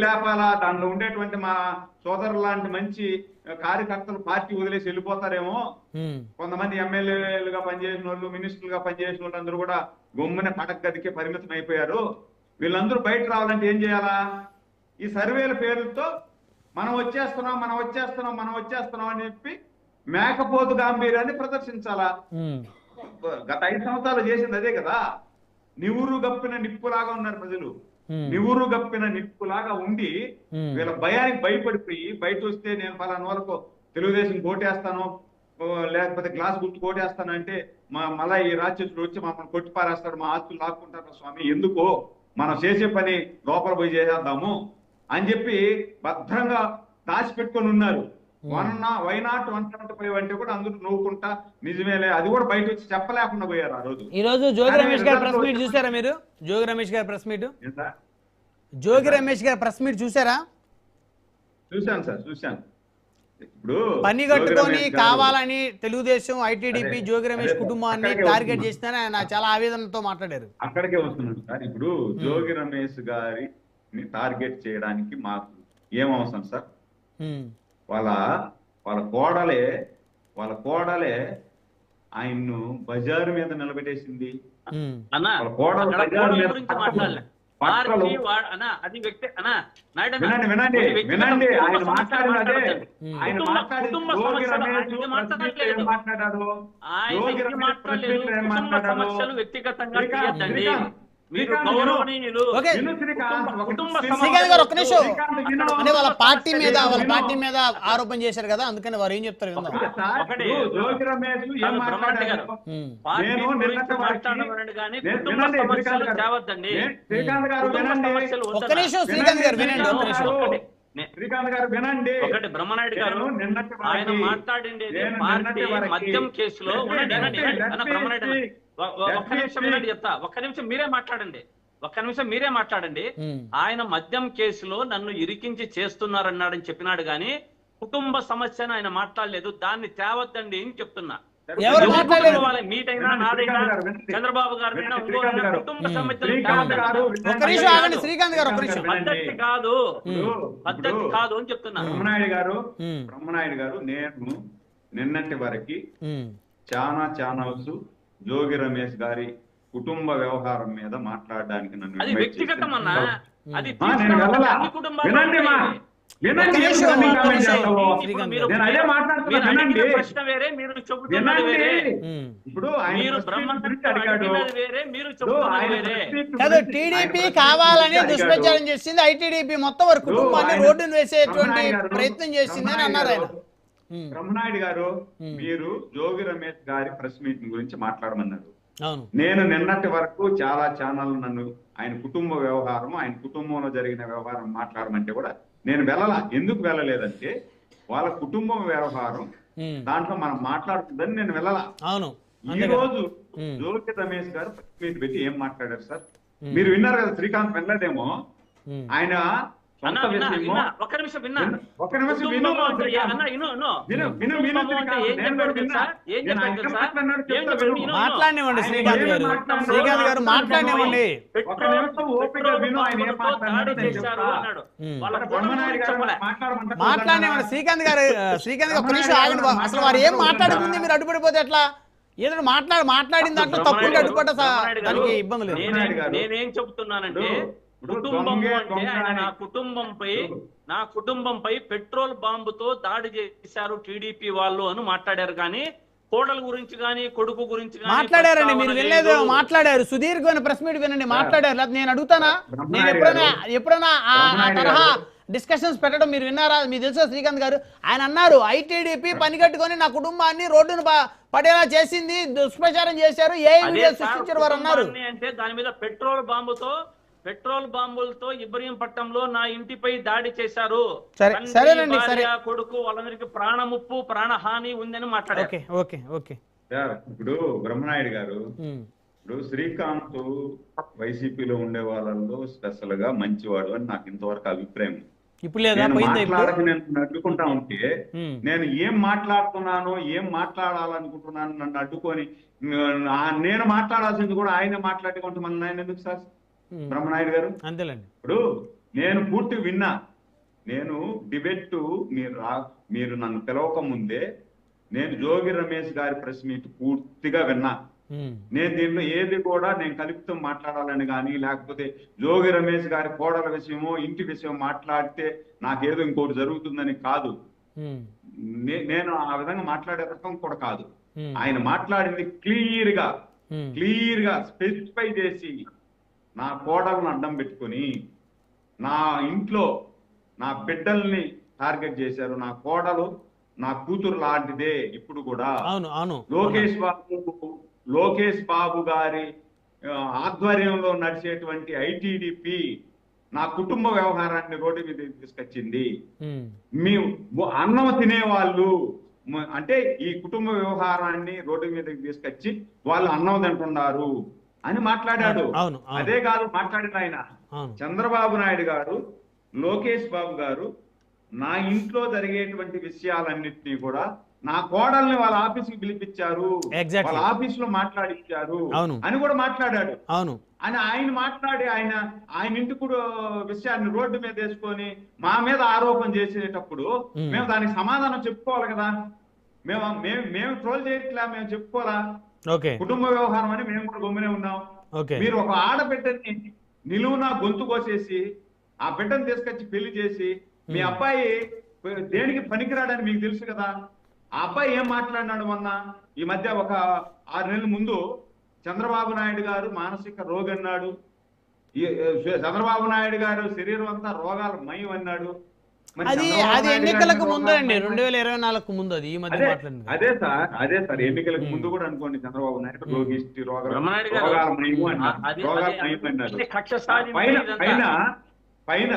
లేపాలా, దానిలో ఉండేటువంటి మా సోదరులు లాంటి మంచి కార్యకర్తలు పార్టీ వదిలేసి వెళ్ళిపోతారేమో, కొంతమంది ఎమ్మెల్యేలుగా పనిచేసిన వాళ్ళు, మినిస్టర్లుగా పనిచేసిన వాళ్ళు అందరూ కూడా గమ్మున పడక గదికే పరిమితం అయిపోయారు. వీళ్ళందరూ బయట రావాలంటే ఏం చేయాలా? ఈ సర్వేల పేరుతో మనం వచ్చేస్తున్నాం అని చెప్పి మేకపోతు గాంభీర్యాన్ని ప్రదర్శించాలా? గత 5 సంవత్సరాలు చేసింది అదే కదా. నివురు గప్పిన నిప్పులాగా ఉన్నారు ప్రజలు. నివురు గప్పిన నిప్పులాగా ఉండి వీళ్ళ భయానికి భయపడిపోయి బయట వస్తే నేను పలానా వాళ్ళకు తెలుగుదేశం కోటేస్తాను, లేకపోతే గ్లాస్ గుర్తు కోటేస్తాను అంటే మళ్ళా ఈ రాక్షసుడు వచ్చి మమ్మల్ని కొట్టి పారేస్తాడు, మా ఆస్తులు లాక్కుంటారు. స్వామి ఎందుకో మనం చేసే పని లోపల పోయి చేసేద్దాము అని చెప్పి భద్రంగా దాచిపెట్టుకొని ఉన్నారు. వై నాట్ 175 అంటే కూడా అందరూ నవ్వుకుంటా నిజమేలే, అది కూడా బయట వచ్చి చెప్పలేకుండా పోయారు ఆ రోజు. ఈ రోజు జోగి రమేష్ గారి ప్రెస్ మీట్ చూసారా మీరు? జోగి రమేష్ గారి ప్రెస్ మీట్ చూసారా? చూశాను సార్, చూశాను. ఇప్పుడు పని కట్టుకొని కావాలని తెలుగుదేశం ఐటీడీపీ జోగి రమేష్ కుటుంబాన్ని టార్గెట్ చేసిందని ఆయన చాలా ఆవేదనతో మాట్లాడారు. అక్కడికే వస్తున్నాడు సార్. ఇప్పుడు జోగి రమేష్ గారిని టార్గెట్ చేయడానికి మాకు ఏం అవసరం సార్? వాళ్ళ కోడలే ఆయన్ను బజారు మీద నిలబెట్టేసింది. వాళ్ళ కోడలు బజారు మీద వినండి ఆయన మాట్లాడినదే. ఆయన మాట్లాడారు. శ్రీకాంత్ గారు ఒక్క నిమిషం, అంటే వాళ్ళ పార్టీ మీద ఆరోపణ చేశారు కదా, అందుకని వారు ఏం చెప్తారు విందాం. జోగి రమేష్ ఒక్క నిమిషం శ్రీకాంత్ గారు వినండి, ఒక్క నిమిషం. శ్రీకాంత్ గారు వినండి. ఒకటి బ్రహ్మనాయుడు గారు ఆయన మాట్లాడింది పార్టీ మద్యం కేసులో బ్రహ్మనాయుడు ఒక్క నిమిషం మీరే మాట్లాడండి. ఆయన మద్యం కేసులో నన్ను ఇరికించి చేస్తున్నారన్నాడని చెప్పినాడు గాని కుటుంబ సమస్యను ఆయన మాట్లాడలేదు. దాన్ని తేవద్దండి అని చెప్తున్నా. మీటైనా నాదైనా చంద్రబాబు గారినైనా కుటుంబ సమస్యలు పద్ధతి కాదు అని చెప్తున్నా. బ్రహ్మనాయుడు గారు నేను నిన్నటి వరకు చాలా ఛానల్స్ జోగి రమేష్ గారి కుటుంబ వ్యవహారం మీద మాట్లాడడానికి నన్ను వ్యక్తిగతం అన్నా అది టీడీపీ కావాలని దుష్ప్రచారం చేసింది, ఐటీడీపీ మొత్తం వారి కుటుంబాన్ని రోడ్డును వేసేటువంటి ప్రయత్నం చేసింది అని అన్నారు ఆయన. బ్రహ్మనాయుడు గారు మీరు జోగి రమేష్ గారి ప్రెస్ మీటింగ్ గురించి మాట్లాడమన్నారు. నేను నిన్నటి వరకు చాలా ఛానల్ నన్ను ఆయన కుటుంబ వ్యవహారం, ఆయన కుటుంబంలో జరిగిన వ్యవహారం మాట్లాడమంటే కూడా నేను ఎందుకు వెళ్ళలేదంటే వాళ్ళ కుటుంబం వ్యవహారం దాంట్లో మనం మాట్లాడుతుందని నేను వెళ్ళాలా. ఈ రోజు జోగి రమేష్ గారు ప్రెస్ మీట్ పెట్టి ఏం మాట్లాడారు సార్? మీరు విన్నారు కదా, శ్రీకాంత్ వినలేదేమో. ఆయన మాట్లాడినివ్వండి శ్రీకాంత్ గారు మాట్లాడినివ్వండి. శ్రీకాంత్ గారు ఒక్క నిమిషం ఆగండి. అసలు వారు ఏం మాట్లాడుతుంది మీరు అడ్డుపడిపోతే ఎట్లా? ఏదైనా మాట్లాడిన దాంట్లో తప్పుంటే అడ్డుపడ్డ దానికి ఇబ్బంది లేదు. నేనేం చెబుతున్నానంటే కుటుంబం అంటే ఆయన నా కుటుంబంపై పెట్రోల్ బాంబుతో దాడి చేశారు టీడీపీ వాళ్ళు అని మాట్లాడారు. కానీ కోడల గురించి కానీ కొడుకు గురించి మాట్లాడారండి. మీరు వినలేదు, మాట్లాడారు. సుదీర్ఘమైన ప్రెస్ మీట్ వినండి, మాట్లాడారు. నేను అడుగుతానా, నేను ఎప్పుడైనా ఆ తరహా డిస్కషన్స్ పెట్టడం మీరు విన్నారా? మీకు తెలుసా శ్రీకాంత్ గారు? ఆయన అన్నారు ఐటీడీపీ పని కట్టుకొని నా కుటుంబాన్ని రోడ్డును పడేలా చేసింది, దుష్ప్రచారం చేశారు, ఏ సృష్టించారు వారు అన్నారు. అంటే దాని మీద పెట్రోల్ బాంబులతో ఇబ్రహీంపట్నంలో నా ఇంటిపై దాడి చేశారు. కొడుకు వాళ్ళందరికి ప్రాణముప్పు ప్రాణహాని ఉందని మాట్లాడారు. ఇప్పుడు బ్రహ్మనాయుడు గారు, ఇప్పుడు శ్రీకాంత్ వైసీపీలో ఉండే వాళ్ళలో స్పెషల్ గా మంచివాడు అని నాకు ఇంతవరకు అభిప్రాయం. నేను అడ్డుకుంటా ఉంటే నేను ఏం మాట్లాడుతున్నానో ఏం మాట్లాడాలనుకుంటున్నాను నన్ను అడ్డుకొని నేను మాట్లాడాల్సింది కూడా ఆయన మాట్లాడుకుంటే మన ఆయన ఎందుకు సార్ బ్రహ్మనాయుడు గారు? అంతేలేండి. ఇప్పుడు నేను పూర్తిగా విన్నా. నేను డిబేట్ మీరు నన్ను పిలవక ముందే నేను జోగి రమేష్ గారి ప్రెస్ మీట్ పూర్తిగా విన్నా. నేను దీంట్లో ఏది కూడా నేను కలుపుతూ మాట్లాడాలని కానీ, లేకపోతే జోగి రమేష్ గారి కోడల విషయమో ఇంటి విషయం మాట్లాడితే నాకేదో ఇంకోటి జరుగుతుందని కాదు. నేను ఆ విధంగా మాట్లాడే రకం కూడా కాదు. ఆయన మాట్లాడింది క్లియర్ గా స్పెసిఫై చేసి నా కోడలను అడ్డం పెట్టుకొని నా ఇంట్లో నా బిడ్డల్ని టార్గెట్ చేశారు. నా కోడలు నా కూతురు లాంటిదే. ఇప్పుడు కూడా లోకేష్ బాబు గారి ఆధ్వర్యంలో నడిచేటువంటి ఐటీడీపీ నా కుటుంబ వ్యవహారాన్ని రోడ్డు మీద తీసుకొచ్చింది. మీ అన్నం తినేవాళ్ళు అంటే ఈ కుటుంబ వ్యవహారాన్ని రోడ్డు మీదకి తీసుకొచ్చి వాళ్ళు అన్నం తింటున్నారు అని మాట్లాడాడు. అదే కాదు మాట్లాడిన ఆయన చంద్రబాబు నాయుడు గారు, లోకేష్ బాబు గారు నా ఇంట్లో జరిగేటువంటి విషయాలన్నింటినీ కూడా నా కోడల్ని వాళ్ళ ఆఫీస్కి పిలిపించారు, వాళ్ళ ఆఫీస్ లో మాట్లాడించారు అని కూడా మాట్లాడాడు. అని ఆయన మాట్లాడి ఆయన ఇంటి కూడా విషయాన్ని రోడ్డు మీద వేసుకొని మా మీద ఆరోపణ చేసేటప్పుడు మేము దానికి సమాధానం చెప్పుకోవాలి కదా. మేము ట్రోల్ చేయట్లా, మేము చెప్పుకోవాలా? కుటుంబ వ్యవహారం అని మేము కూడా గమ్మునే ఉన్నాం. మీరు ఒక ఆడబిడ్డని నిలువునా గొంతు కోసేసి ఆ బిడ్డను తీసుకొచ్చి పెళ్లి చేసి మీ అబ్బాయి దేనికి పనికిరాడని మీకు తెలుసు కదా. ఆ అబ్బాయి ఏం మాట్లాడినాడు మొన్న ఈ మధ్య ఒక 6 నెలల ముందు చంద్రబాబు నాయుడు గారు మానసిక రోగి అన్నాడు. చంద్రబాబు నాయుడు గారు శరీరం అంతా రోగాల మయం అన్నాడు. అది ఎన్నికలకు ముందు అండి, 2024 ముందు. అది ఈ మధ్య అదే సార్ ఎన్నికలకు ముందు కూడా అనుకోండి చంద్రబాబు నాయుడు రోగిష్టి రోగాల మయం అన్నాడు. పైన